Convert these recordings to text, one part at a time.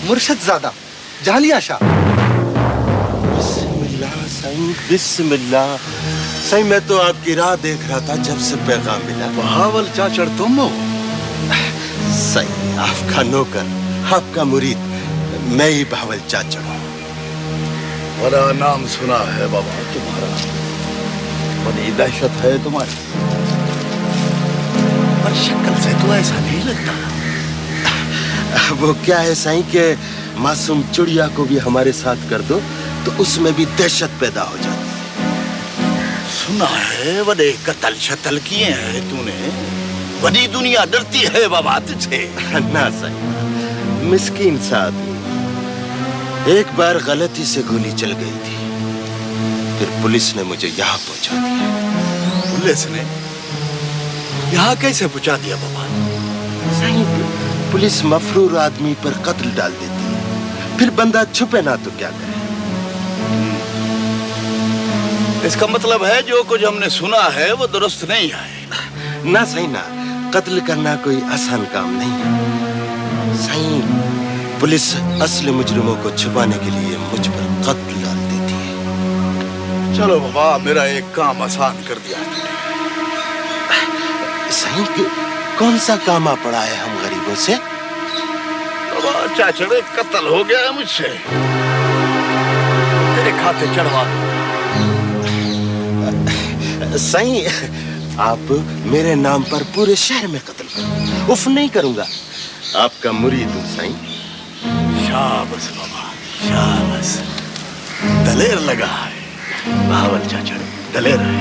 मुर्शदजादा जालिया शाह। बिस्मिल्लाह साईं, बिस्मिल्लाह। साईं मैं तो आपकी राह देख रहा था जब से पैगाम मिला। बहावल चाचड़ तुम हो? साईं आपका नौकर, आपका मुरीद, मैं ही बहावल चाचड़ हूँ। बड़ा नाम सुना है बाबा तुम्हारा, बड़ी दहशत है तुम्हारी, पर शक्ल से तो ऐसा नहीं लगता। वो क्या है साईं के मासूम चिड़िया को भी हमारे साथ कर दो तो उसमें भी दहशत पैदा हो जाती है। सुना है बड़े कत्ल शतल किए हैं तूने, बड़ी दुनिया डरती है बाबा तुझसे। ना साईं, मिस्कीन सा आदमी, एक बार गलती से गोली चल गई थी, फिर पुलिस ने मुझे यहाँ पहुंचा दिया। पुलिस ने यहाँ कैसे पहुंचा दिया बाबा? साईं पुलिस मफरूर आदमी पर कत्ल डाल देती है, फिर बंदा छुपे ना तो क्या करे। इसका मतलब है जो कुछ हमने सुना है वो दुरुस्त नहीं है। ना सही ना, कत्ल करना कोई आसान काम नहीं है। सही पुलिस असली मुजरिमों को छुपाने के लिए मुझ पर कत्ल डाल देती है। चलो बाबा, मेरा एक काम आसान कर दिया तुमने। सही कौन सा काम आ पड़ा है हम गरीबों से? बाबा चाचड़े कत्ल हो गया है मुझसे, तेरे खाते चढ़वा दो। सही आप मेरे नाम पर पूरे शहर में कत्ल करो, उफ नहीं करूंगा। आपका मुरीद हूं साईं। शाबाश बाबा, शाबाश, दलेर लगा है बहावल चाचड़, दलेर है।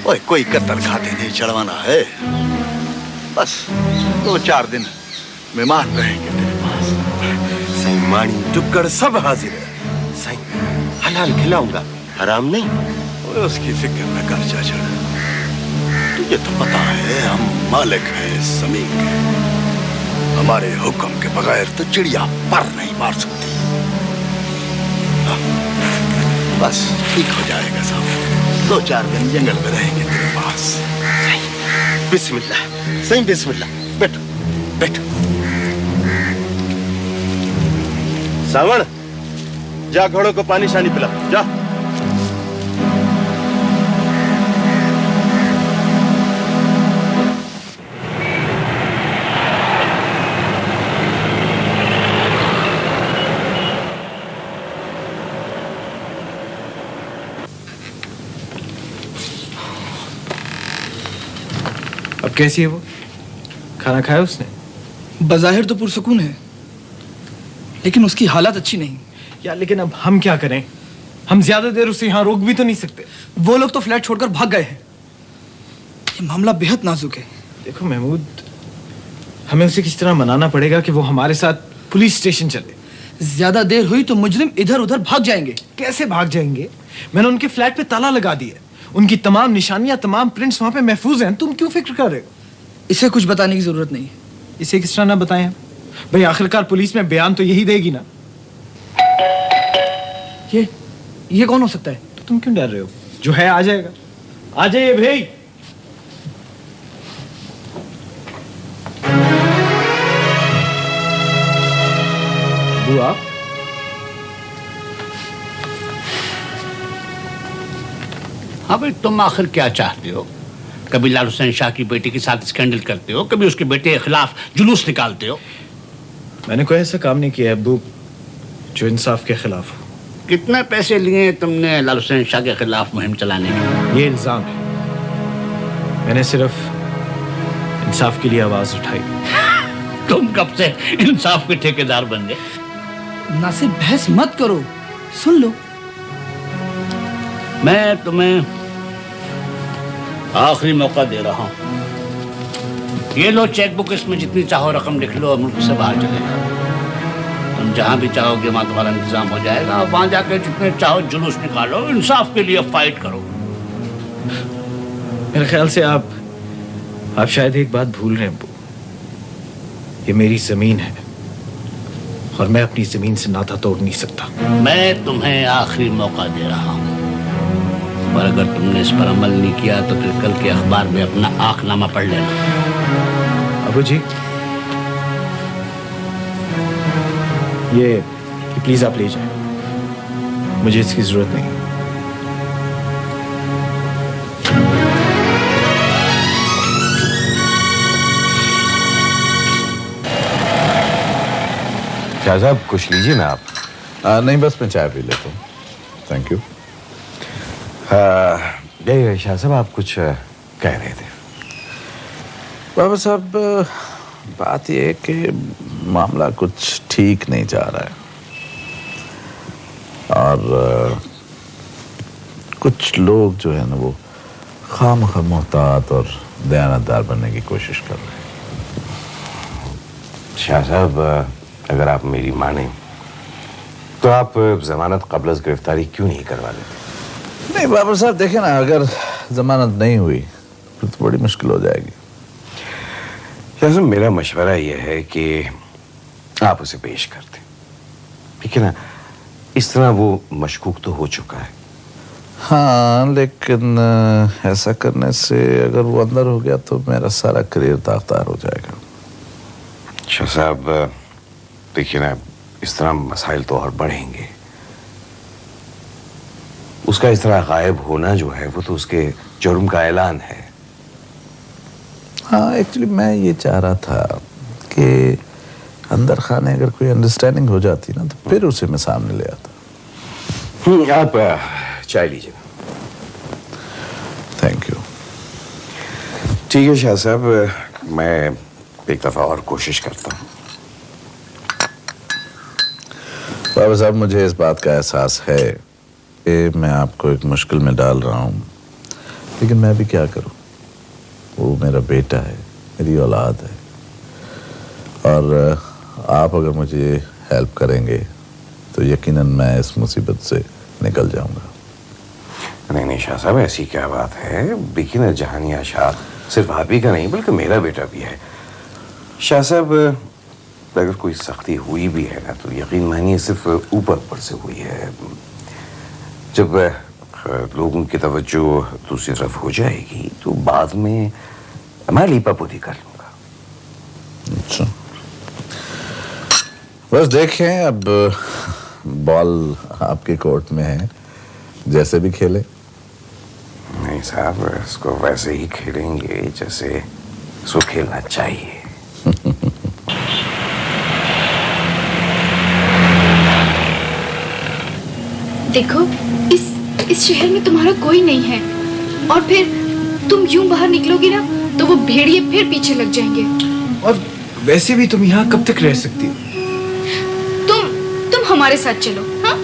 ओए कोई कत्ल खाते नहीं चढ़वाना है, बस 2-4 दिन मेहमान रहेंगे तेरे पास। साईं मानी टुक्कड़ सब हाजिर है। साईं हलाल खिलाऊंगा, हराम नहीं। उसकी फिक्र न कर चाचड़, तुझे तो पता है हम मालिक हैं इस जमीन के, हमारे हुक्म के बगैर तो चिड़िया पर नहीं मार सकती। बस ठीक हो जाएगा सब, 2-4 दिन जंगल में रहेंगे तेरे पास। बिस्मिल्लाह साईं, बिस्मिल्लाह। बैठो बैठो। सावण जा घोड़ों को पानी शानी पिला, जा। अब कैसी है वो? खाना खाया उसने? बज़ाहिर तो पुरसुकून है, लेकिन उसकी हालत अच्छी नहीं। यार लेकिन अब हम क्या करें? हम ज्यादा देर उसे यहाँ रोक भी तो नहीं सकते। वो लोग तो फ्लैट छोड़कर भाग गए हैं। ये मामला बेहद नाजुक है। देखो महमूद, हमें उसे किस तरह मनाना पड़ेगा कि वो हमारे साथ पुलिस स्टेशन चले। ज्यादा देर हुई तो मुजरिम इधर उधर भाग जाएंगे। कैसे भाग जाएंगे? मैंने उनके फ्लैट पे ताला लगा दिया, उनकी तमाम निशानियां, तमाम प्रिंट्स वहां पे महफूज हैं। तुम क्यों फिक्र कर रहे हो? इसे कुछ बताने की जरूरत नहीं। इसे किस तरह ना बताएं हम? भाई आखिरकार पुलिस में बयान तो यही देगी ना। ये कौन हो सकता है? तो तुम क्यों डर रहे हो? जो है आ जाएगा। आ जाइए भाई। बुआ, हाँ भाई, तुम आखिर क्या चाहते हो? कभी लाल हुसैन शाह की बेटी के साथ स्कैंडल करते हो, कभी उसके बेटे के खिलाफ जुलूस निकालते हो। मैंने कोई ऐसा काम नहीं किया अब्बू जो इंसाफ के खिलाफ हो। कितने पैसे लिए तुमने लाल हुसैन शाह के खिलाफ मुहिम चलाने के? ये इल्जाम है। मैंने सिर्फ इंसाफ के लिए आवाज उठाई। तुम कब से इंसाफ के ठेकेदार बन गए? नासिब बहस मत करो, सुन लो। मैं तुम्हें आखिरी मौका दे रहा हूं। ये लो चेकबुक, इसमें जितनी चाहो रकम लिख लो और मुल्क से बाहर चले जाओ। तुम जहां भी चाहोगे वहां तुम्हारा इंतजाम हो जाएगा। वहां जाकर जितने चाहो जुलूस निकालो, इंसाफ के लिए फाइट करो। मेरे ख्याल से आप शायद एक बात भूल रहे हैं अब्बू। ये मेरी जमीन है और मैं अपनी जमीन से नाता तोड़ नहीं सकता। मैं तुम्हें आखिरी मौका दे रहा हूं, पर अगर तुमने इस पर अमल नहीं किया तो फिर कल के अखबार में अपना आखनामा पढ़ लेना। अबू जी, ये प्लीज आप ले जाएं, मुझे इसकी जरूरत नहीं। शाह साहब कुछ लीजिए ना आप। नहीं, बस मैं चाय पी लेता हूँ, थैंक यू। नहीं शाह साहब आप कुछ कह रहे थे। बाबा साहब, बात यह है कि मामला कुछ ठीक नहीं जा रहा है और कुछ लोग जो है ना वो खामखा मोहतात और दयानतदार बनने की कोशिश कर रहे हैं। शाह साहब अगर आप मेरी माने तो आप जमानत कबल गिरफ्तारी क्यों नहीं करवा लेते? नहीं बाबा साहब, देखें ना, अगर जमानत नहीं हुई फिर तो बड़ी मुश्किल हो जाएगी। शाह साहब मेरा मशवरा यह है कि आप उसे पेश कर दें, ठीक है ना? इस तरह वो मशकूक तो हो चुका है। हाँ, लेकिन ऐसा करने से अगर वो अंदर हो गया तो मेरा सारा करियर दागदार हो जाएगा। शाह साहब देखिए ना, इस तरह मसाइल तो और बढ़ेंगे। उसका इस तरह गायब होना जो है वो तो उसके जुर्म का ऐलान है। हाँ, एक्चुअली मैं ये चाह रहा था कि अंदर खाने अगर कोई अंडरस्टैंडिंग हो जाती ना तो फिर उसे मैं सामने ले आता। आप चाय लीजिए। Thank you. ठीक है शाह साहब, मैं एक दफा और कोशिश करता हूँ। बाबा साहब, मुझे इस बात का एहसास है कि मैं आपको एक मुश्किल में डाल रहा हूँ, लेकिन मैं भी क्या करूँ? वो मेरा बेटा है, मेरी औलाद है, और आप अगर मुझे हेल्प करेंगे तो यकीनन मैं इस मुसीबत से निकल जाऊंगा। नहीं नहीं शाह साहब, ऐसी क्या बात है? देखिए ना, जहानिया शाह सिर्फ आप ही का नहीं बल्कि मेरा बेटा भी है। शाह साहब अगर कोई सख्ती हुई भी है ना तो यकीन मानिए सिर्फ ऊपर ऊपर से हुई है। जब लोगों की तवज्जो दूसरी तरफ हो जाएगी तो बाद में मैं लीपापोती कर लूंगा। अच्छा, बस देखें, अब बॉल आपके कोर्ट में है, जैसे भी खेले। नहीं साहब, इसको वैसे ही खेलेंगे जैसे इसको खेलना चाहिए। देखो, इस शहर में तुम्हारा कोई नहीं है, और फिर तुम यूं बाहर निकलोगी ना तो वो भेड़िए फिर पीछे लग जाएंगे। और वैसे भी तुम यहाँ कब तक रह सकती हो? तुम हमारे साथ चलो, हाँ?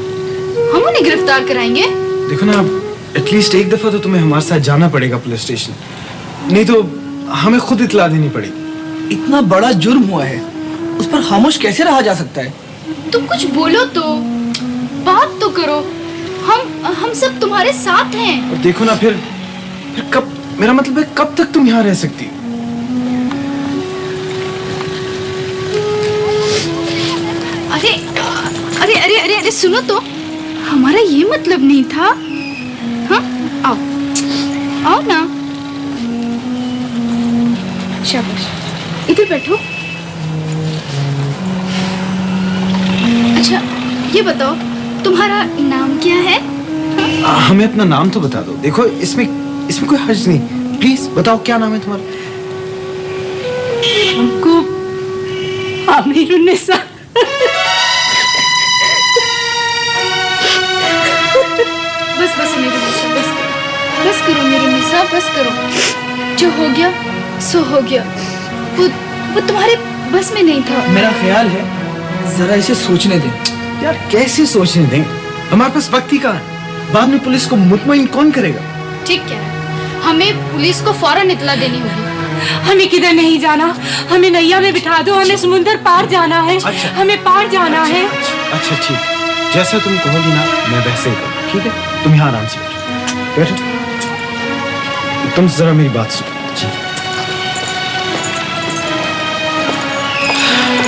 हम उन्हें गिरफ्तार कराएंगे। देखो ना, एटलीस्ट एक दफा तो तुम्हें हमारे साथ जाना पड़ेगा पुलिस स्टेशन, नहीं तो हमें खुद इत्तला देनी पड़ेगी। इतना बड़ा जुर्म हुआ है, उस पर खामोश कैसे रहा जा सकता है? तुम कुछ बोलो तो, बात तो करो। हम सब तुम्हारे साथ हैं। और देखो ना, फिर कब, मेरा मतलब है कब तक तुम यहाँ रह सकती हो? अरे अरे अरे अरे अरे सुनो तो, हमारा ये मतलब नहीं था। हाँ, आओ आओ ना, शाबाश, इधर बैठो। अच्छा ये बताओ, तुम्हारा नाम क्या है? हमें अपना नाम तो बता दो। देखो, इसमें कोई हर्ज नहीं, प्लीज बताओ क्या नाम है तुम्हारा? हमको आमिरुन्निसा। बस मेरे निसा, बस करो मेरे निसा, बस करो। जो हो गया सो हो गया, वो तुम्हारे बस में नहीं था। मेरा ख्याल है जरा इसे सोचने दें। यार कैसे सोचने दें, हमारे पास वक्त ही कहाँ है, बाद में पुलिस को मुतमईन कौन करेगा? ठीक कह रहा है, हमें पुलिस को फौरन इत्तला देनी होगी। हमें किधर नहीं जाना, हमें नैया में बिठा दो, हमें समुंदर पार जाना है। अच्छा। हमें पार जाना है। अच्छा ठीक, जैसा तुम कहोगी ना मैं वैसे ही करूँ, ठीक है? तुम यहाँ आराम से बैठो, तुम जरा मेरी बात सुनो।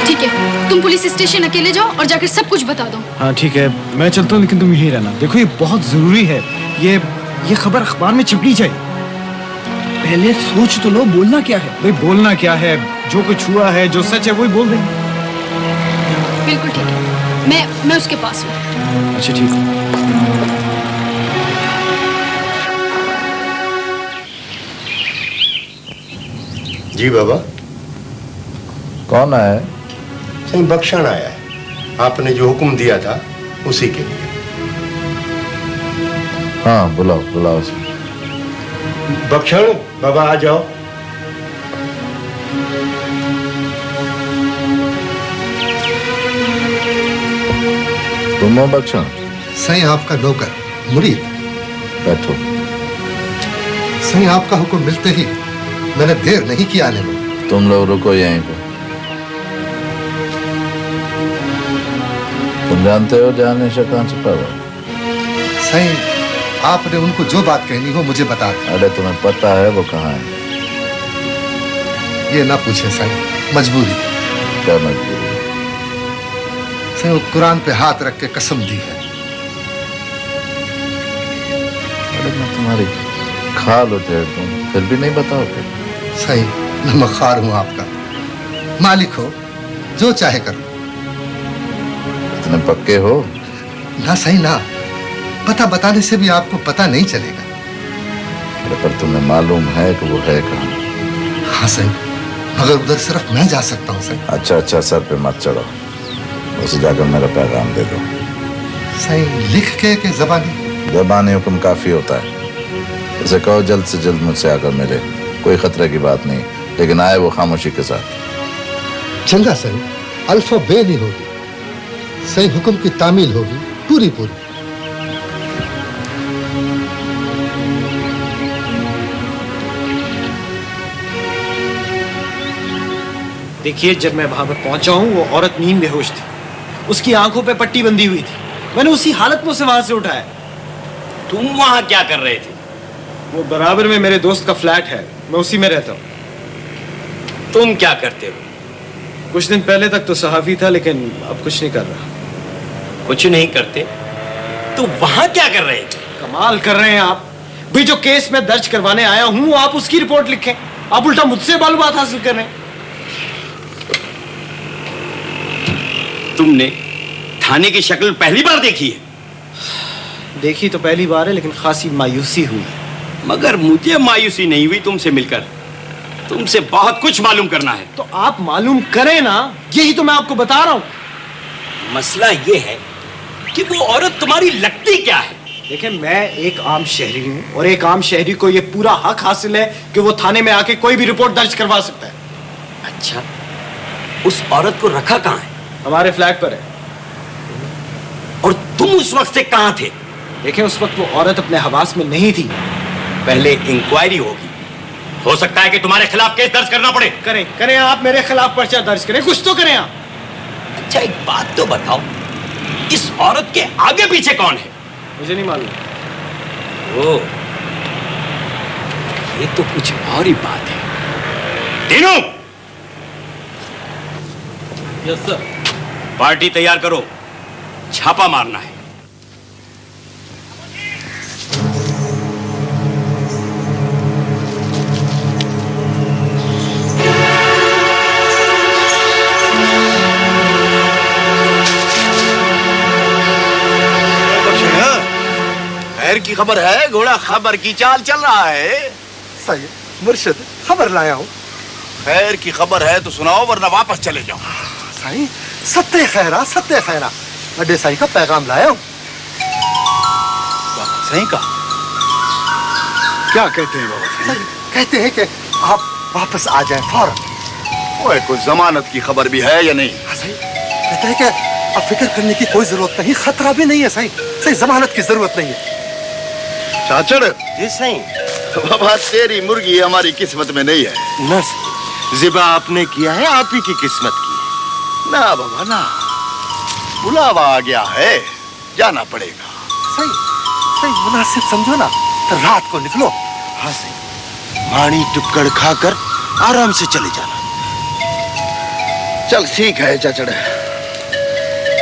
ठीक है, तुम पुलिस स्टेशन अकेले जाओ और जाकर सब कुछ बता दो। हाँ ठीक है, मैं चलता हूँ, लेकिन तुम यहीं रहना। देखो ये बहुत जरूरी है, ये खबर अखबार में छपनी चाहिए। पहले सोच तो लो, बोलना क्या है? भाई बोलना क्या है, जो कुछ हुआ है, जो सच है वही बोल देंगे। बिल्कुल ठीक है, मैं उसके पास हूँ। अच्छा ठीक है। जी बाबा। कौन है? सही बख्शण आया है, आपने जो हुक्म दिया था उसी के लिए। हाँ बुलाओ बुलाओ उसे। बख्शण बाबा आ जाओ। तुम हो बख्शण? सही आपका नौकर मुरीद। बैठो। सही आपका हुक्म मिलते ही मैंने देर नहीं किया आने में। तुम लोग रुको यहीं पे। तुम जानते हो जाने से कहाँ छुपा हुआ? सही आपने उनको जो बात कहनी हो मुझे बता दें। अरे तुम्हें पता है वो कहाँ है? ये ना पूछे सही, मजबूरी। क्या मजबूरी? सही वो कुरान पे हाथ रख के कसम दी है। अरे मैं तुम्हारी खाल होते हैं, तुम फिर भी नहीं बताओगे? सही नमखार हूं आपका, मालिक हो जो चाहे करो। इतने पक्के हो? ना सही ना, पता बताने से भी आपको पता नहीं चलेगा। अरे पर तुम्हें मालूम है कि वो है कहाँ? हाँ सही, मगर उधर सिर्फ मैं जा सकता हूँ सही। अच्छा अच्छा, सर पे मत चढ़ो, उसे जाकर मेरा पैगाम दे दो। सही लिख के जबानी? जबानी हुक्म काफी होता है। उसे कहो जल्द से जल्द मुझसे आकर मिले, कोई खतरे की बात नहीं, लेकिन आए वो खामोशी के साथ। चंगा सही, अल्फा बे नहीं होगी, सही हुक्म की तामील होगी पूरी पूरी। देखिए, जब मैं वहां पर पहुंचा हूं वो औरत नींद बेहोश थी, उसकी आंखों पे पट्टी बंधी हुई थी। मैंने उसी हालत में उसे वहां से उठाया। तुम वहां क्या कर रहे थे? वो बराबर में मेरे दोस्त का फ्लैट है, मैं उसी में रहता हूं। तुम क्या करते हो? कुछ दिन पहले तक तो सहाफी था, लेकिन अब कुछ नहीं कर रहा। कुछ नहीं करते तो वहां क्या कर रहे थे? कमाल कर रहे हैं आप भी। जो केस में दर्ज करवाने आया हूं आप उसकी रिपोर्ट लिखें, आप उल्टा मुझसे मालूमात हासिल कर रहे हैं। तुमने थाने की शक्ल पहली बार देखी है? देखी तो पहली बार है, लेकिन खासी मायूसी हुई। मगर मुझे मायूसी नहीं हुई तुमसे मिलकर। तुमसे बहुत कुछ मालूम करना है। तो आप मालूम करें ना, यही तो मैं आपको बता रहा हूं। मसला यह है कि वो औरत तुम्हारी लगती क्या है? देखिए, मैं एक आम शहरी हूं और एक आम शहरी को यह पूरा हक हासिल है कि वो थाने में आके कोई भी रिपोर्ट दर्ज करवा सकता है। अच्छा, उस औरत को रखा कहां है? हमारे फ्लैट पर है। और तुम उस वक्त से कहां थे? देखिए, उस वक्त वो औरत अपने हवास में नहीं थी। पहले इंक्वायरी होगी, हो सकता है कि तुम्हारे खिलाफ केस दर्ज करना पड़े। करें आप, मेरे खिलाफ पर्चा दर्ज करें, कुछ तो करें आप। अच्छा, एक बात तो बताओ, इस औरत के आगे पीछे कौन है? मुझे नहीं मालूम। ओ, ये तो कुछ और ही बात है। तीनों, यस सर। पार्टी तैयार करो, छापा मारना है। खैर की खबर है, घोड़ा खबर की चाल चल रहा है। सही मुर्शिद, खबर लाया हूँ। खैर की खबर है तो सुनाओ, वरना वापस चले जाओ। साईं, सत्य खैरा सत्य खैरा, बड़े साईं का पैगाम लाया हूँ। बाबा सही का क्या कहते हैं? बाबा सही कहते हैं कि आप वापस आ जाएं फौरन। ओए, कोई जमानत की खबर भी है या नहीं? हाँ सही, कहते हैं कि अब फिक्र करने की कोई जरूरत नहीं, खतरा भी नहीं है सही। सही जमानत की जरूरत नहीं है। चाचड़, जी सही। बाबा तेरी मुर्गी हमारी किस्मत में नहीं है। न जिबा आपने किया है, आप ही की किस्मत की। ना बाबा ना, बुलावा आ गया है, जाना पड़ेगा। सही सही मुनासिब समझो ना, तो रात को निकलो। हाँ सही, माणी टुक्कड़ खाकर आराम से चले जाना। चल ठीक है चाचड़,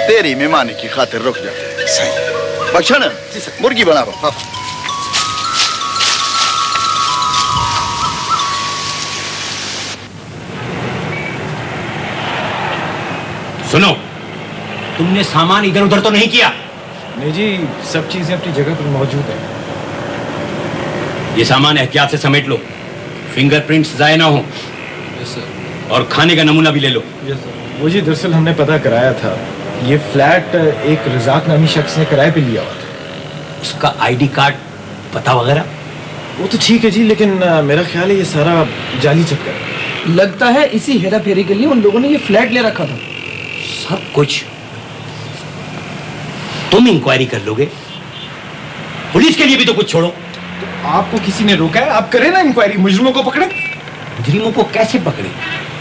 तेरी मेहमानी की खातिर रुक जाते। सही। बख्शण, मुर्गी बनाओ। हाँ। सुनो, तुमने सामान इधर उधर तो नहीं किया? नहीं जी, सब चीजें अपनी जगह पर मौजूद है। ये सामान एहतियात से समेट लो, फिंगरप्रिंट्स जाए ना हो। और खाने का नमूना भी ले लो। वो जी दरअसल हमने पता कराया था, ये फ्लैट एक रजाक नामी शख्स ने किराए पे लिया हुआ था। उसका आईडी कार्ड, पता वगैरह? वो तो ठीक है जी, लेकिन मेरा ख्याल है ये सारा जाली चक्कर है। लगता है इसी हेरा फेरी के लिए उन लोगों ने ये फ्लैट ले रखा था। सब कुछ तुम इंक्वायरी कर लोगे? पुलिस के लिए भी तो कुछ छोड़ो। तो आपको किसी ने रोका है? आप करें ना इंक्वायरी, मुजरिमों को पकड़े। मुजरिमों को कैसे पकड़े?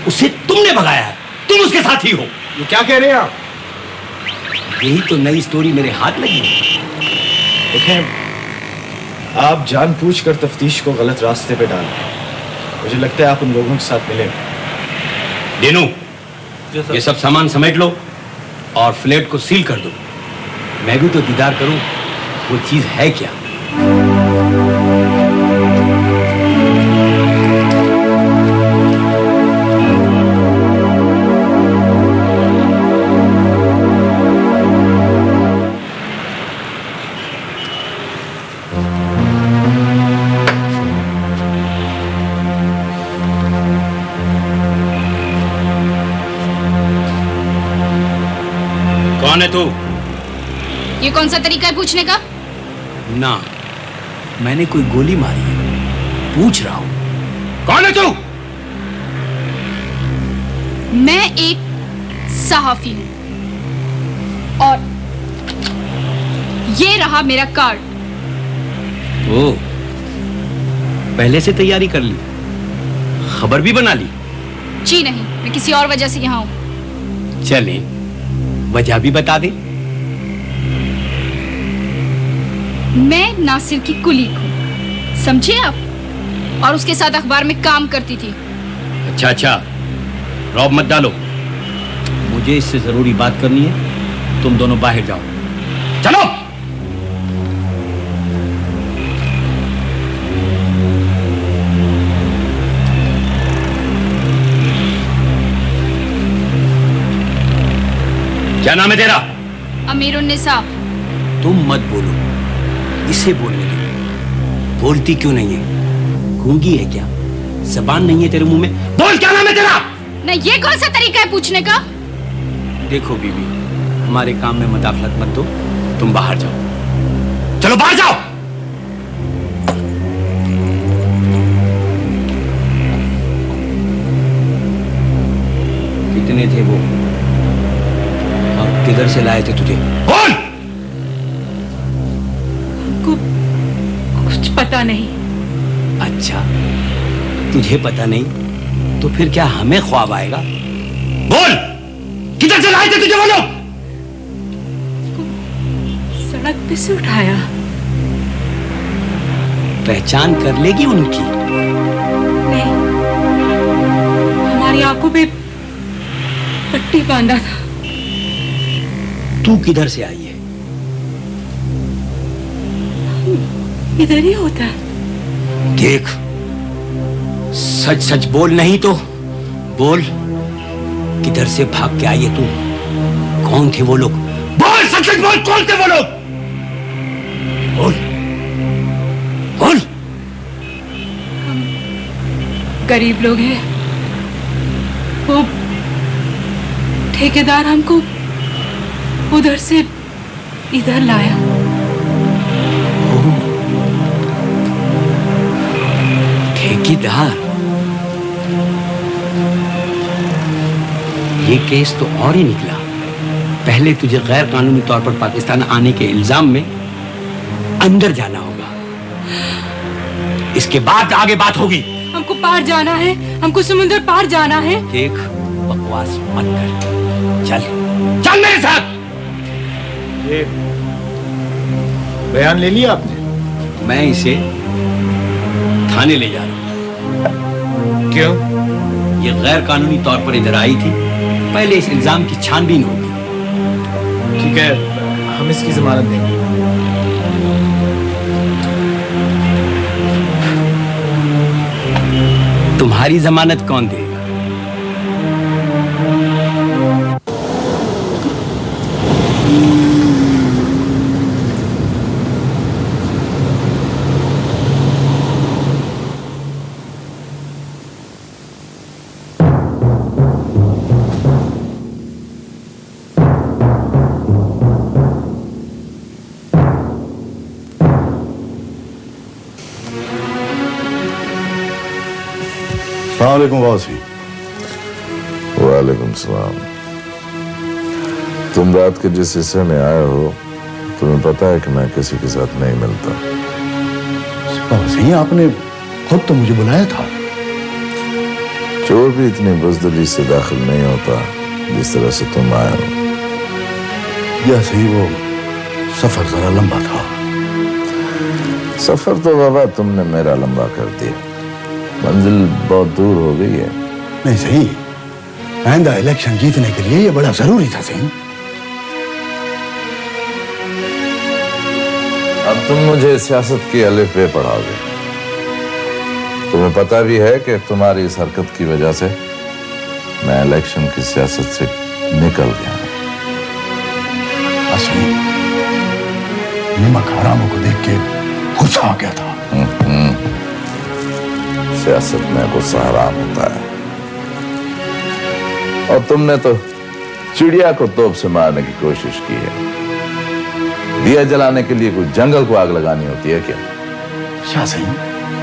उसे तुमने भगाया है, तुम उसके साथी हो। ये क्या कह रहे हैं आप? यही तो नई स्टोरी मेरे हाथ लगी। देखें, आप जानबूझकर तफ्तीश को गलत रास्ते पे डाल रहे हैं। मुझे लगता है आप उन लोगों के साथ मिले। डेनू, ये सब सामान समेट लो और फ्लैट को सील कर दो। मैं भी तो दीदार करूं वो चीज है क्या। कौन है तू? ये कौन सा तरीका है पूछने का? ना, मैंने कोई गोली मारी है, पूछ रहा हूं कौन है तू? मैं एक सहाफी हूं और ये रहा मेरा कार्ड। ओ, पहले से तैयारी कर ली, खबर भी बना ली? जी नहीं, मैं किसी और वजह से यहाँ हूं। चले, वजह भी बता दे। मैं नासिर की कुलीग हूँ, समझे आप? और उसके साथ अखबार में काम करती थी। अच्छा अच्छा, रौब मत डालो, मुझे इससे जरूरी बात करनी है। तुम दोनों बाहर जाओ, चलो। क्या नाम है तेरा? अमीरुन्निसा। तुम मत बोलो, इसे बोलने दो। बोलती क्यों नहीं है? गूंगी है क्या? जबान नहीं है तेरे मुंह में? बोल, क्या नाम है तेरा? ना, ये कौन सा तरीका है पूछने का? देखो बीबी, हमारे काम में मुदाखलत मत दो, तुम बाहर जाओ। चलो बाहर जाओ। कितने थे वो और किधर से लाए थे तुझे? बोल। हमको कुछ पता नहीं। अच्छा, तुझे पता नहीं तो फिर क्या हमें ख्वाब आएगा? बोल, किधर से लाए थे तुझे वो लोग? सड़क पे से उठाया। पहचान कर लेगी उनकी? नहीं, हमारी आंखों पे पट्टी बांधा था। तू किधर से आई है? इधर ही होता है। देख, सच सच बोल, नहीं तो बोल, किधर से भाग के आई है तू? कौन थे वो लोग? बोल, सच सच बोल, कौन थे वो लोग? बोल बोल। हम गरीब लोग हैं। वो ठेकेदार हमको उधर से इधर लाया। ठेकेदार? ये केस तो और ही निकला। पहले तुझे गैर कानूनी तौर पर पाकिस्तान आने के इल्जाम में अंदर जाना होगा, इसके बाद आगे बात होगी। हमको पार जाना है, हमको समुद्र पार जाना है। देख, बकवास मत कर, चल चल मेरे साथ। ये बयान ले लिया आपने? मैं इसे थाने ले जा रहा हूं। क्यों? ये गैर कानूनी तौर पर इधर आई थी, पहले इस इल्जाम की छानबीन होगी। ठीक है, हम इसकी जमानत देंगे। तुम्हारी जमानत कौन देगा? वालेकुम वासी। वालेकुम सलाम। तुम रात के जिस हिस्से में आए हो, तुम्हें पता है कि मैं किसी के साथ नहीं मिलता। वासी, आपने खुद तो मुझे बुलाया था। चोर भी इतनी बुजदिली से दाखिल नहीं होता जिस तरह से तुम आए हो। या सही, वो सफर जरा लंबा था। सफर तो बाबा तुमने मेरा लंबा कर दिया, मंजिल बहुत दूर हो गई है। नहीं सही, आइंदा इलेक्शन जीतने के लिए ये बड़ा जरूरी था सही। अब तुम मुझे सियासत की अलिफ बे पढ़ाओगे। तुम्हें पता भी है कि तुम्हारी इस हरकत की वजह से मैं इलेक्शन की सियासत से निकल गया। असली नमक हरामों को देख के गुस्सा आ गया था। सियासत में गुस्सा हराम होता है। और तुमने तो चिड़िया को तोप से मारने की कोशिश की है। दिया जलाने के लिए कोई जंगल को आग लगानी होती है क्या? शाह सही,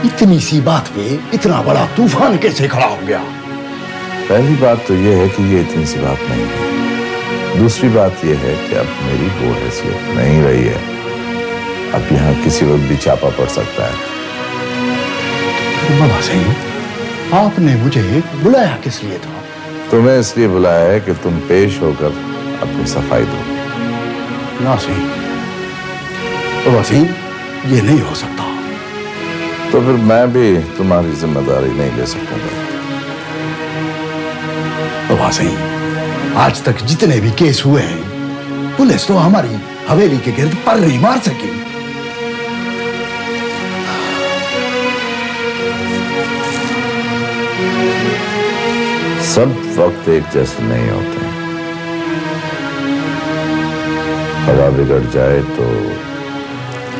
इतनी सी बात पे इतना बड़ा तूफान कैसे खड़ा हो गया? पहली बात तो यह है कि ये इतनी सी बात नहीं है। दूसरी बात यह है कि अब मेरी वो हैसियत नहीं रही है। अब यहाँ किसी वक्त भी छापा पड़ सकता है। बाबा सही, आपने मुझे बुलाया किस लिए था? तुम्हें इसलिए बुलाया है कि तुम पेश होकर अपनी सफाई दो। ना सही बाबा सही, ये नहीं हो सकता। तो फिर मैं भी तुम्हारी जिम्मेदारी नहीं ले सकूंगा। बाबा सही, आज तक जितने भी केस हुए हैं, पुलिस तो हमारी हवेली के गिर्द पर नहीं मार सकी। सब वक्त एक जैसे नहीं होते। हवा बिगड़ जाए तो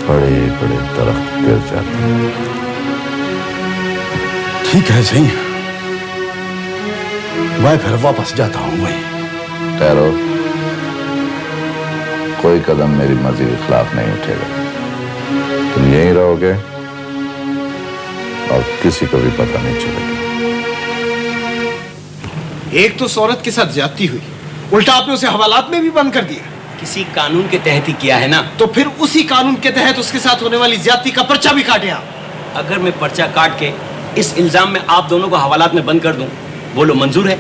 बड़े बड़े दरख्त गिर जाते हैं। ठीक है सही, मैं फिर वापस जाता हूं। मैं ठहरो, कोई कदम मेरी मर्जी के खिलाफ नहीं उठेगा। तुम यहीं रहोगे और किसी को भी पता नहीं चलेगा। एक तो उस औरत के साथ ज्यादती हुई, उल्टा आपने उसे हवालात में भी बंद कर दिया। किसी कानून के तहत ही किया है ना। तो फिर उसी कानून के तहत उसके साथ होने वाली ज्यादती का पर्चा भी काटे आप। अगर मैं पर्चा काट के इस इल्जाम में आप दोनों को हवालात में बंद कर दूं, बोलो मंजूर है?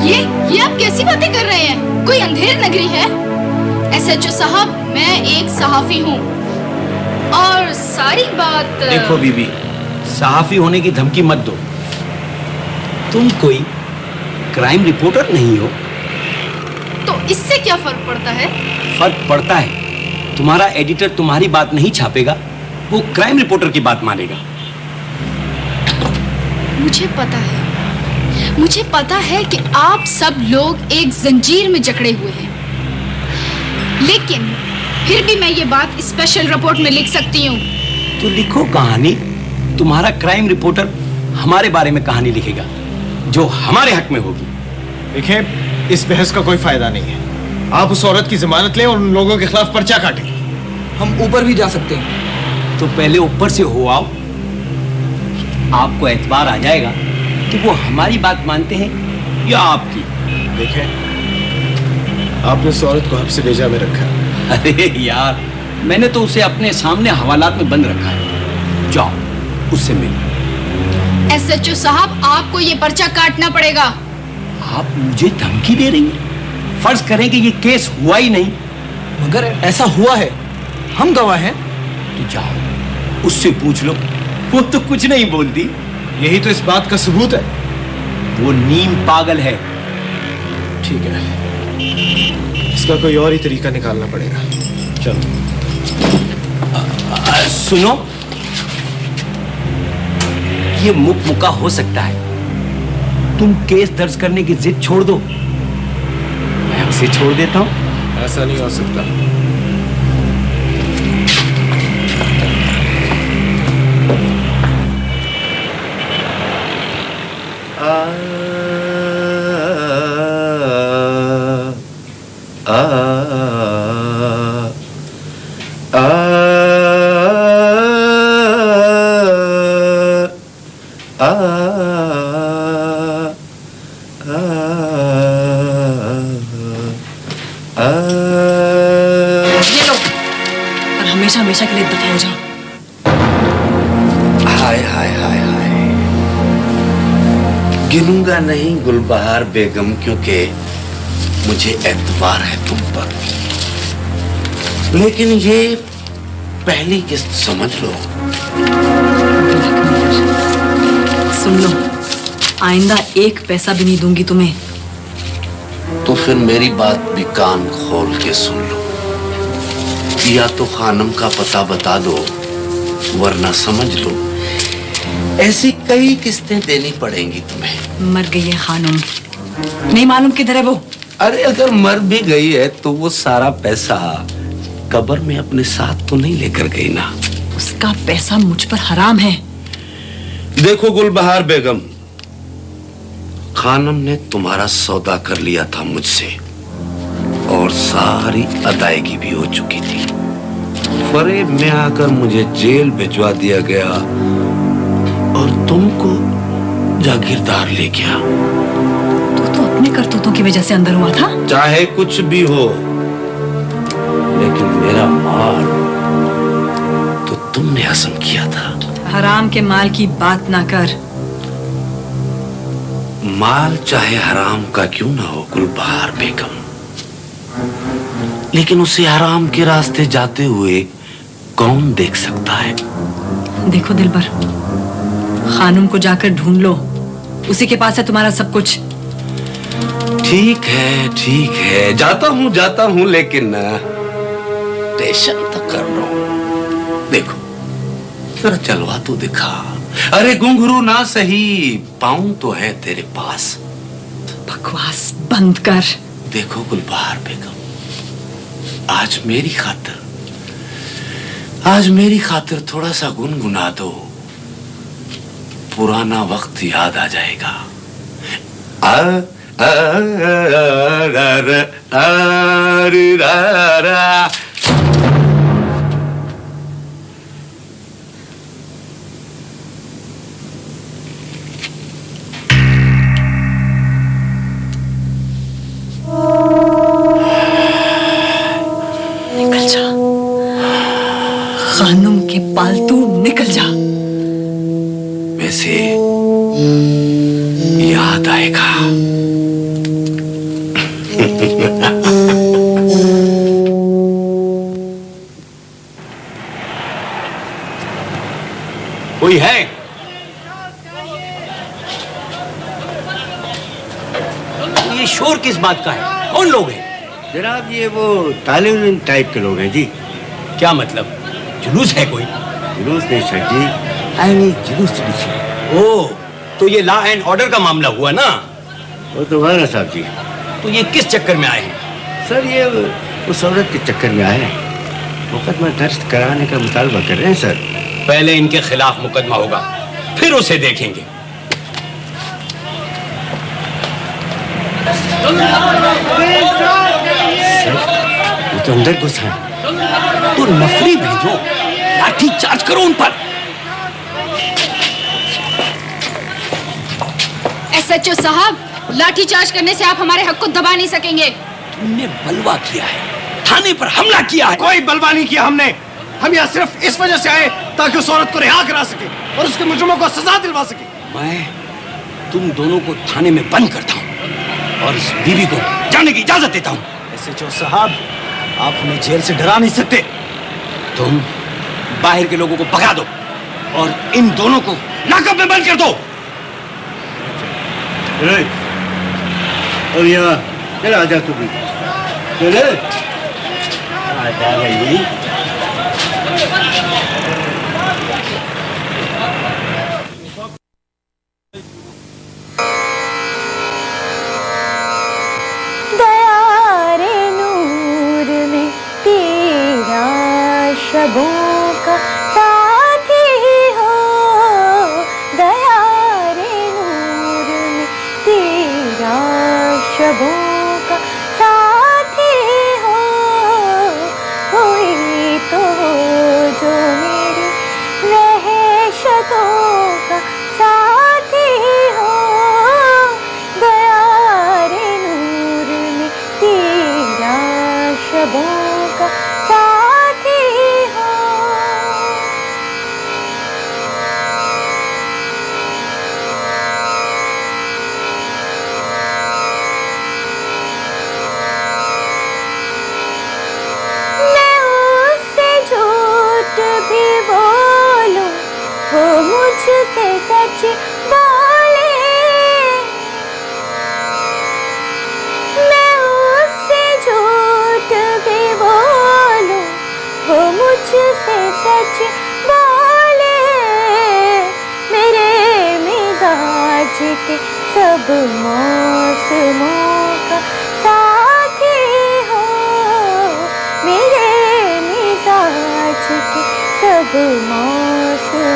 ये आप कैसी बातें कर रहे हैं? कोई अंधेर नगरी है? SHO साहब, मैं एक सहाफी हूँ और सारी बात। देखो बीबी, सहाफी होने की धमकी मत दो। तुम कोई क्राइम रिपोर्टर नहीं हो। तो इससे क्या फर्क पड़ता है? फर्क पड़ता है। तुम्हारा एडिटर तुम्हारी बात नहीं छापेगा, वो क्राइम रिपोर्टर की बात मानेगा। मुझे पता है कि आप सब लोग एक जंजीर में जकड़े हुए हैं, लेकिन फिर भी मैं ये बात स्पेशल रिपोर्ट में लिख सकती हूँ। तो लिखो कहानी। तुम्हारा क्राइम रिपोर्टर हमारे बारे में कहानी लिखेगा जो हमारे हक में होगी। देखें, इस बहस का कोई फायदा नहीं है। आप उस औरत की जमानत लें और उन लोगों के खिलाफ पर्चा काटें। हम ऊपर भी जा सकते हैं। तो पहले ऊपर से हो आओ, आपको एतबार आ जाएगा कि वो हमारी बात मानते हैं या आपकी। देखें, आपने उस औरत को हब्स भेजा में रखा। अरे यार, मैंने तो उसे अपने सामने हवालात में बंद रखा है। जाओ उससे मिलो। SHO साहब, आपको ये पर्चा काटना पड़ेगा। आप मुझे धमकी दे रही हैं? फर्ज करें कि ये केस हुआ ही नहीं। मगर ऐसा हुआ है, हम गवाह हैं। तो जाओ उससे पूछ लो, वो तो कुछ नहीं बोलती। यही तो इस बात का सबूत है। वो नीम पागल है। ठीक है, इसका कोई और ही तरीका निकालना पड़ेगा। चलो। सुनो, ये मुक्का हो सकता है। तुम केस दर्ज करने की जिद छोड़ दो, मैं उसे छोड़ देता हूं। ऐसा नहीं हो सकता। आ हमेशा हमेशा के लिए दफा हो जाओ। हाय हाय हाय हाय, गिनूंगा नहीं गुलबहार बेगम, क्योंकि मुझे एतबार है तुम पर, लेकिन ये पहली किस्त समझ लो। सुन लो, आइंदा एक पैसा भी नहीं दूंगी तुम्हें। तो फिर मेरी बात भी कान खोल के सुन लो, या तो खानम का पता बता दो, वरना समझ लो ऐसी कई किस्तें देनी पड़ेंगी तुम्हें। मर गई है खानम, नहीं मालूम किधर है वो। अरे अगर मर भी गई है तो वो सारा पैसा कब्र में अपने साथ तो नहीं लेकर गई ना। उसका पैसा मुझ पर हराम है। देखो गुलबहार बेगम, खानम ने तुम्हारा सौदा कर लिया था मुझसे और सारी अदायगी भी हो चुकी थी। फरेब में आकर मुझे जेल भिजवा दिया गया और तुमको जागीरदार ले गया। तो अपने करतूतों की वजह से अंदर हुआ था। चाहे कुछ भी हो, लेकिन मेरा माल तो तुमने हजम किया था। हराम के माल की बात ना कर। माल चाहे हराम का क्यों ना हो गुलबहार बेगम, लेकिन उसे हराम के रास्ते जाते हुए कौन देख सकता है? देखो दिलबर, खानम को जाकर ढूंढ लो, उसी के पास है तुम्हारा सब कुछ। ठीक है, जाता हूँ, लेकिन टेंशन तो कर लो। देखो जरा चलवा तो दिखा। अरे घुंघरू ना सही, पाऊं तो है तेरे पास। बकवास बंद कर। देखो गुलबहार बेगम, आज मेरी खातिर थोड़ा सा गुनगुना दो, पुराना वक्त याद आ जाएगा। निकल जा खानम के पालतू, निकल जा। वैसे याद आएगा। कोई है? ये शोर किस बात का है? कौन लोग हैं? जनाब ये वो तालिब इल्म टाइप के लोग हैं जी। क्या मतलब, जुलूस है कोई? जुलूस नहीं सर जी, आईनी जुलूस नहीं। ओह, तो ये लॉ एंड ऑर्डर का मामला हुआ ना? वो तो हुआ ना साहब जी। तो ये किस चक्कर में आए हैं? सर ये उस औरत के चक्कर में आए हैं, मुकदमा दर्ज कराने का मुतालबा कर रहे हैं सर। पहले इनके खिलाफ मुकदमा होगा, फिर उसे देखेंगे। वो तो अंदर घुस है। तो नफरी भेजो, लाठी चार्ज करो उन पर। एसएचओ साहब, लाठी चार्ज करने से आप हमारे हक को दबा नहीं सकेंगे। तुमने बलवा किया है, थाने पर हमला किया है। कोई बलवा नहीं किया हमने। हम यहाँ सिर्फ इस वजह से आए ताकि उस औरत को रिहा करा सके और उसके मुजरिमों को सजा दिलवा सके। मैं तुम दोनों को थाने में बंद करता हूँ और इस बीवी को जाने की इजाजत देता हूँ। एसएचओ साहब, आप हमें जेल से डरा नहीं सकते। तुम बाहर के लोगों को भगा दो और इन दोनों को लॉकअप में बंद कर दो। और यहाँ चला आजा तू भी। चले आजा भाई। दयारे नूर में तेरा शबों का साथी हो, दयारे नूर में तेरा शबों का साथी हो, कोई तो जो मेरी वहशतों का साथी हो, दयारे नूर में तेरा शबों का साथी हो। सच बोले, मैं उससे झूठ भी बोलूं, वो मुझसे सच बोले। मेरे मिजाज के सब मौसमों का साथी हो, मेरे मिजाज के सब मौसमों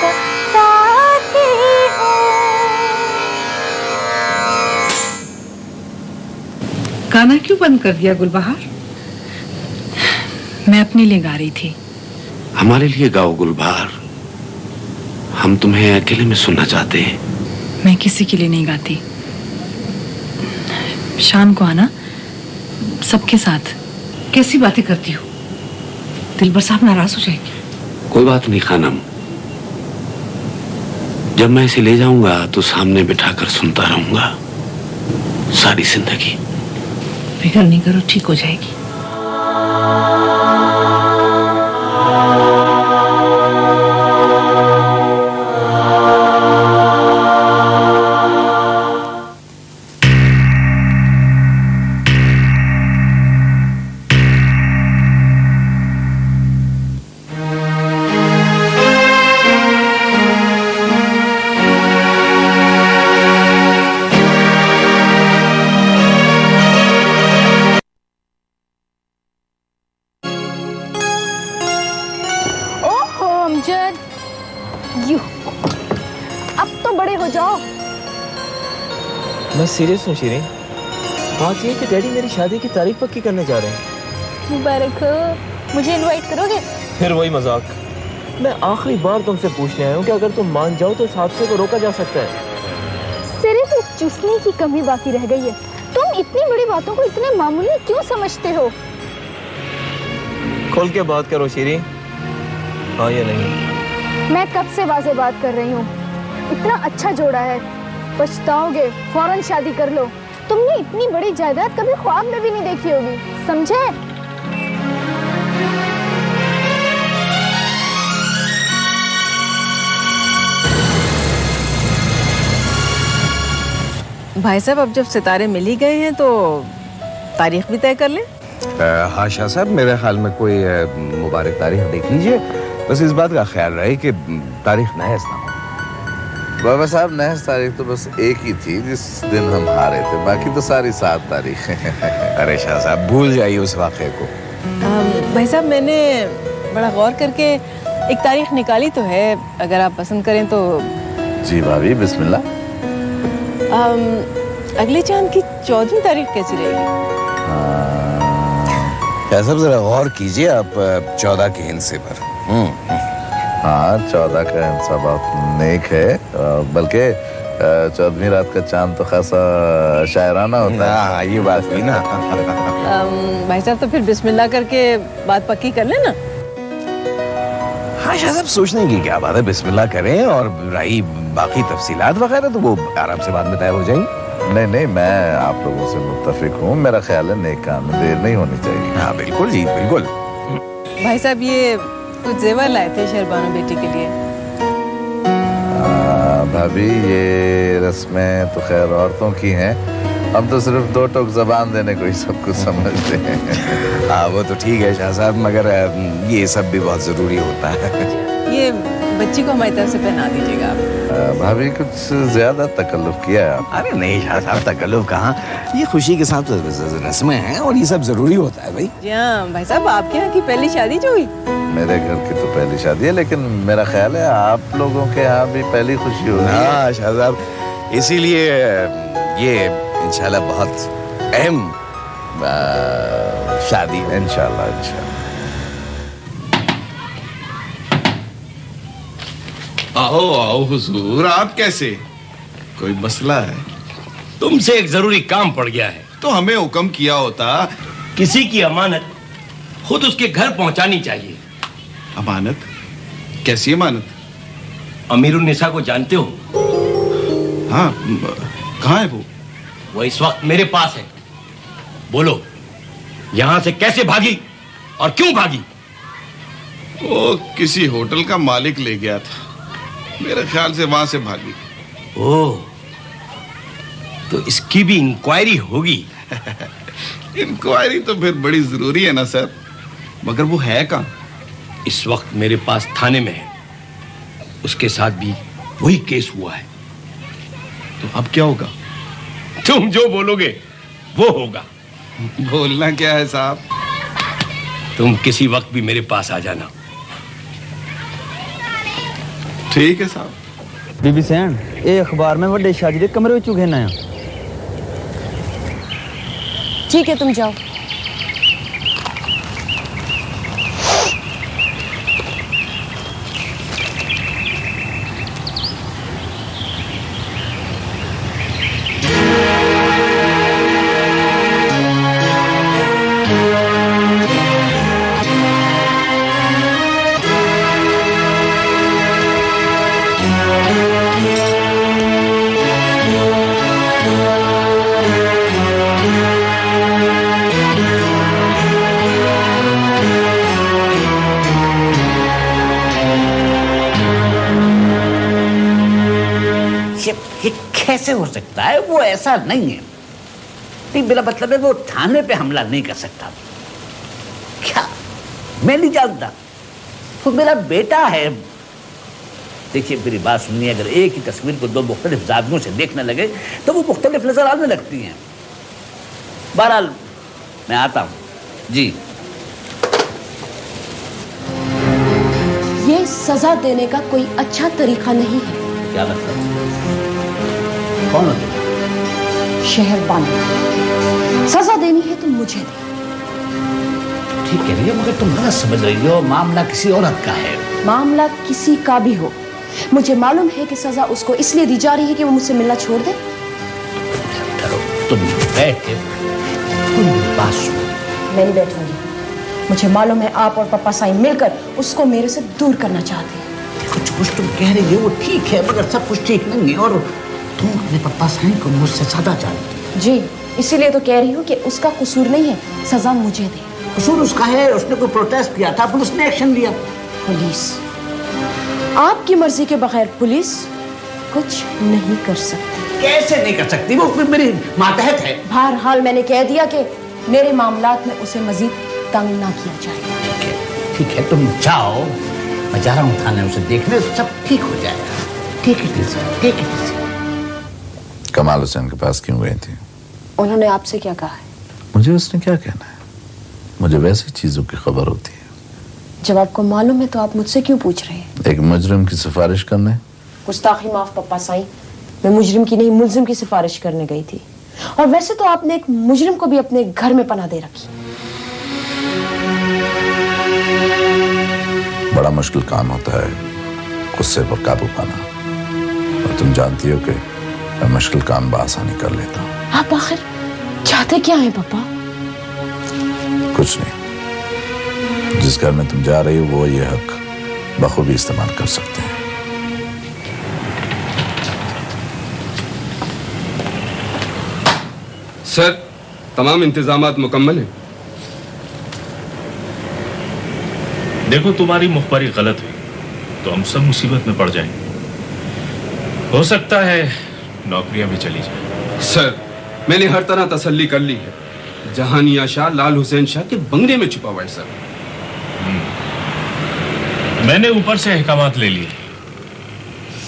का साथी हो। गाना क्यों बंद कर दिया गुलबहार? मैं अपने लिए गा रही थी। हमारे लिए गाओ गुलबहार, हम तुम्हें अकेले में सुनना चाहते हैं। मैं किसी के लिए नहीं गाती। शाम को आना सबके साथ। कैसी बातें करती हो? दिलबर साहब नाराज हो जाएंगे। कोई बात नहीं खानम, जब मैं इसे ले जाऊंगा तो सामने बिठाकर सुनता रहूंगा सारी जिंदगी। फिक्र नहीं करो, ठीक हो जाएगी। मैं सीरियस हूँ शीरीन। बात ये है कि डैडी मेरी शादी की तारीख पक्की करने जा रहे हैं। मुबारक हो। मुझे इनवाइट करोगे? फिर वही मजाक। मैं आखिरी बार तुमसे पूछने आया हूँ कि अगर तुम मान जाओ तो इस हादसे को रोका जा सकता है। सिर्फ एक चूसने की कमी बाकी रह गई है। तुम इतनी बड़ी बातों को इतने मामूली क्यों समझते हो? खोल के बात करो शीरीन, हाँ या नहीं? मैं कब से वाज़े बात कर रही हूँ। इतना अच्छा जोड़ा है, पछताओगे। फौरन शादी कर लो। तुमने इतनी बड़ी जायदाद कभी ख्वाब में भी नहीं देखी होगी, समझे? भाई साहब, अब जब सितारे मिल ही गए हैं तो तारीख भी तय कर लें। हाँ शाह साहब, मेरे ख्याल में कोई मुबारक तारीख देख लीजिए। बस इस बात का ख्याल रहे कि तारीख नहस ना हो। बाबा साहब, नहस तारीख तो बस एक ही थी जिस दिन हम हारे थे, बाकी तो सारी 7 तारीख। अरे शाह साहब, भूल जाइए उस वाक़े को। भाई साहब, मैंने बड़ा गौर करके एक तारीख निकाली तो है, अगर आप पसंद करें तो। जी भाभी, बिस्मिल्लाह। अगले चांद की 14वीं तारीख कैसी रहेगी? शाह साहब, जरा गौर कीजिए आप 14 के हिस्से पर। हाँ, 14 का हिस्सा बहुत नेक है, बल्कि 14वीं रात का चांद तो खासा शायराना होता है। हाँ, ये बात थी ना। भाई साहब, तो फिर बिस्मिल्लाह करके बात पक्की कर लेना। हाँ शाह साहब, सोचने की क्या बात है, बिस्मिल्लाह करें। और रही बाकी तफसीलात वगैरह तो वो आराम से बाद में तय हो जाएंगी। नहीं नहीं, मैं आप लोगों से मुत्तफिक हूँ। मेरा ख्याल है नेक काम में देर नहीं होनी चाहिए। हाँ बिल्कुल जी, बिल्कुल। भाई साहब, ये कुछ जेवर लाए थे शहरबानो बेटी के लिए। भाभी, ये रस्में तो खैर औरतों की हैं, हम तो सिर्फ 2 टोक जबान देने को ही सब कुछ समझते हैं। हाँ वो तो ठीक है शाह साहब, मगर ये सब भी बहुत जरूरी होता है। ये बच्ची को हमारी तरफ से पहना दीजिएगा आप। भाभी, कुछ ज्यादा तकल्लुफ किया है आप। अरे नहीं शाह साहब, तकल्लुफ कहाँ, ये खुशी के साथ रस्में हैं और ये सब जरूरी होता है भाई। जी हाँ भाई साहब, आपके यहाँ की पहली शादी जो हुई? मेरे घर की तो पहली शादी है, लेकिन मेरा ख्याल है आप लोगों के यहाँ भी पहली खुशी होगी। हाँ शाह साहब, इसीलिए ये इंशाल्लाह बहुत अहम शादी है। इंशाल्लाह। आओ आओ हुजूर, आप कैसे? कोई मसला है? तुमसे एक जरूरी काम पड़ गया है। तो हमें हुक्म किया होता। किसी की अमानत खुद उसके घर पहुंचानी चाहिए। अमानत? कैसी अमानत? अमीरुन्निसा को जानते हो? हाँ, कहाँ है वो इस वक्त मेरे पास है। बोलो, यहां से कैसे भागी और क्यों भागी? वो किसी होटल का मालिक ले गया था। मेरे ख्याल से वहां से भागी। ओह, तो इसकी भी इंक्वायरी होगी। इंक्वायरी तो फिर बड़ी जरूरी है ना सर, मगर वो है कहाँ? इस वक्त मेरे पास थाने में है, उसके साथ भी वही केस हुआ है। तो अब क्या होगा? तुम जो बोलोगे वो होगा। बोलना क्या है साहब? तुम किसी वक्त भी मेरे पास आ जाना। ठीक है साहब। बीबी सैन, ये अखबार में वड्डे शाह जी दे कमरे विचों घेना है। ठीक है, तुम जाओ। ये कैसे हो सकता है? वो ऐसा नहीं है। नहीं, मेरा मतलब है वो थाने पे हमला नहीं कर सकता। क्या? मैं नहीं जानता। वो मेरा बेटा है। देखिए मेरी बात सुनिए, अगर एक ही तस्वीर को दो मुख्तलिफ जावियों से देखने लगे तो वो मुख्तलिफ नजर आने लगती हैं। बहरहाल मैं आता हूं जी। ये सजा देने का कोई अच्छा तरीका नहीं है। क्या लगता है? कौन हो? शहरबानी। सजा देनी है तो मुझे दे। ठीक कह रही है, मगर तुम गलत समझ रही हो। मामला किसी औरत का है। मामला किसी का भी हो, मुझे मालूम है कि सजा उसको इसलिए दी जा रही है कि वो मुझसे मिलना छोड़ दे। ठहरो, तुम बैठ के तुम बात सुनो। मैं नहीं बैठूंगी। मुझे मालूम है आप और पापा साईं मिलकर उसको मेरे से दूर करना चाहते हैं। कुछ तुम कह रही हो वो ठीक है, मगर सब कुछ ठीक नहीं है। और तुम अपने पापा साईं को मुझसे ज्यादा जानती हो। जी, इसीलिए तो कह रही हूँ कि उसका कसूर नहीं है, सजा मुझे दे। कसूर उसका है, उसने कोई प्रोटेस्ट किया था, पुलिस ने एक्शन लिया। पुलिस? आपकी मर्जी के बगैर पुलिस कुछ नहीं कर सकती। कैसे नहीं कर सकती? वो मेरी मातहत है। बहरहाल मैंने कह दिया कि मेरे मामलात में उसे मजीद तंग ना किया जाए। ठीक है, तुम जाओ। मैं जा रहा हूँ थाने, उसे देखने, सब ठीक हो जाएगा। ठीक है, ठीक है। कमाल हुसैन के पास क्यों गई थी? उन्होंने आपसे क्या कहा है? मुझे उसने क्या कहना है? मुझे वैसी चीजों की खबर होती है। जब आपको मालूम है तो आप मुझसे क्यों पूछ रहे हैं? एक मुजरिम की सिफारिश करने। गुस्ताखी माफ पप्पा साईं, मैं मुजरिम की नहीं मुल्जिम की सिफारिश करने गई थी। और वैसे तो आपने एक मुजरिम को भी अपने घर में पनाह दे रखी। बड़ा मुश्किल काम होता है गुस्से पर काबू पाना, और तुम जानती हो कि मैं मुश्किल काम बआसानी कर लेता हूँ। आप आखिर चाहते क्या हैं पापा? कुछ नहीं। जिस घर में तुम जा रही हो वो ये हक बखूबी इस्तेमाल कर सकते हैं। सर, तमाम इंतजामात मुकम्मल हैं। देखो, तुम्हारी मुखबरी गलत हुई तो हम सब मुसीबत में पड़ जाएंगे। हो सकता है नौकरियां भी चली जाए। सर, मैंने हर तरह तसल्ली कर ली है। जहानिया शाह लाल हुसैन शाह के बंगले में छुपा हुआ है सर। मैंने ऊपर से अहकामात ले लिए।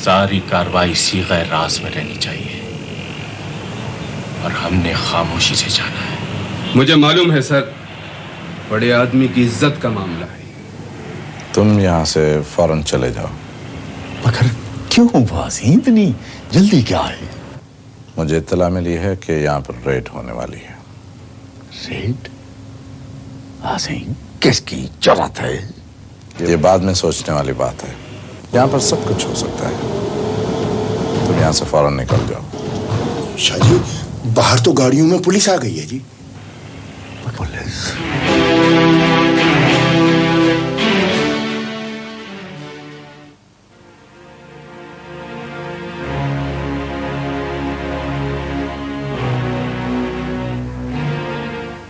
सारी कार्रवाई सीग़े राज में रहनी चाहिए और हमने खामोशी से जाना है। मुझे मालूम है सर, बड़े आदमी की इज्जत का मामला है। तुम यहाँ से फौरन चले जाओ। मगर क्यों वासी, इतनी जल्दी क्या है? मुझे इत्तला मिली है कि यहाँ पर रेड होने वाली है। रेड? वासी, किसकी जरूरत है? ये बाद में सोचने वाली बात है। यहाँ पर सब कुछ हो सकता है। तुम यहाँ से फौरन निकल जाओ। शाह जी, बाहर तो गाड़ियों में पुलिस आ गई है जी। पुलिस?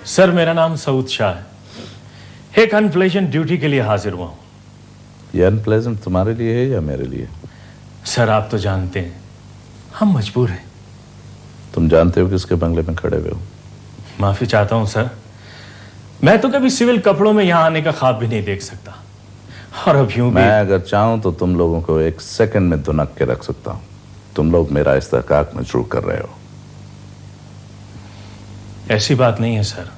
सर, मेरा नाम सऊद शाह है। एक अनप्लेजेंट ड्यूटी के लिए हाजिर हुआ हूं। ये अनप्लेजेंट तुम्हारे लिए है या मेरे लिए? सर आप तो जानते हैं हम मजबूर हैं। तुम जानते हो किसके बंगले में खड़े हुए हो? माफी चाहता हूं सर, मैं तो कभी सिविल कपड़ों में यहां आने का ख्वाब भी नहीं देख सकता। और अब यूं भी मैं अगर चाहूं तो तुम लोगों को 1 सेकंड में धुनक के रख सकता हूं। तुम लोग मेरा इस्तेहकाक मजरूर कर रहे हो। ऐसी बात नहीं है सर,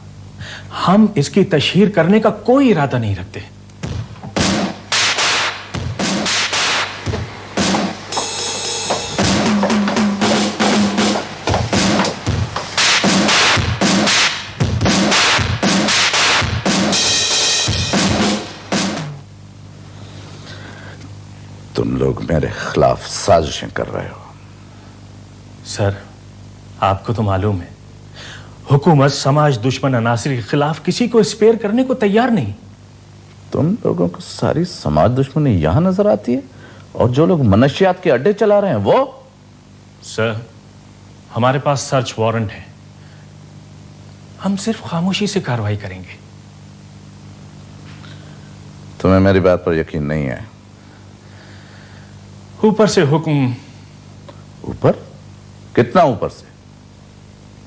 हम इसकी तशहीर करने का कोई इरादा नहीं रखते। तुम लोग मेरे खिलाफ साजिशें कर रहे हो। सर आपको तो मालूम है हुकूमत समाज दुश्मन अनासर के खिलाफ किसी को स्पेयर करने को तैयार नहीं। तुम लोगों को सारी समाज दुश्मनी यहां नजर आती है और जो लोग मनशियात के अड्डे चला रहे हैं वो? सर हमारे पास सर्च वारंट है, हम सिर्फ खामोशी से कार्रवाई करेंगे। तुम्हें मेरी बात पर यकीन नहीं है? ऊपर से हुक्म। ऊपर? कितना ऊपर से?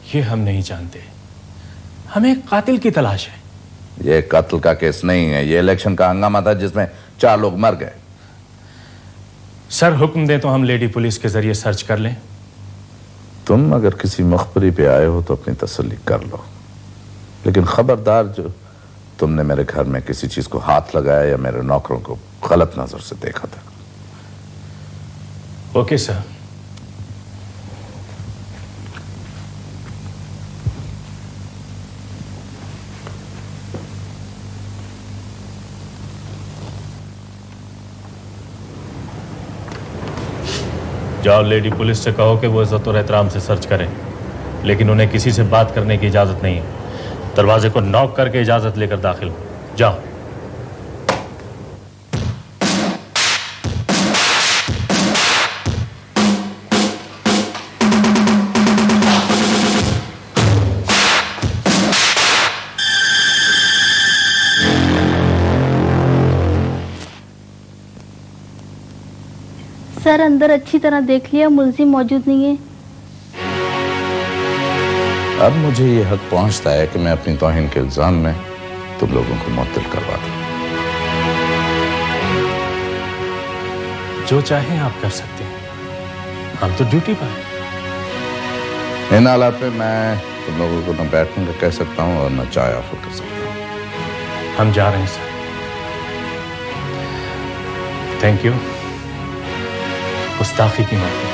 ये हम नहीं जानते, हमें कातिल की तलाश है। ये कत्ल का केस नहीं है, ये इलेक्शन का हंगामा था जिसमें 4 लोग मर गए। सर हुक्म दे तो हम लेडी पुलिस के जरिए सर्च कर लें। तुम अगर किसी मुखबरी पे आए हो तो अपनी तसल्ली कर लो, लेकिन खबरदार जो तुमने मेरे घर में किसी चीज को हाथ लगाया या मेरे नौकरों को गलत नजर से देखा था। Okay sir. जाओ लेडी पुलिस से कहो कि वो इज्जत और एहतराम से सर्च करें, लेकिन उन्हें किसी से बात करने की इजाजत नहीं है। दरवाजे को नॉक करके इजाजत लेकर दाखिल हो। जाओ। सर अंदर अच्छी तरह देख लिया, मुलजिम मौजूद नहीं है। अब मुझे ये हक पहुंचता है कि मैं अपनी तौहीन के इल्जाम में तुम लोगों को मुअत्तल करवा दूं। जो चाहें आप कर सकते हैं, हम तो ड्यूटी पर हैं। इन हालात पे मैं तुम लोगों को न बैठने का कह सकता हूं और न चाय ऑफर कर सकता हूं। हम जा रहे हैं सर। Thank you. गुस्ताखी की माफी।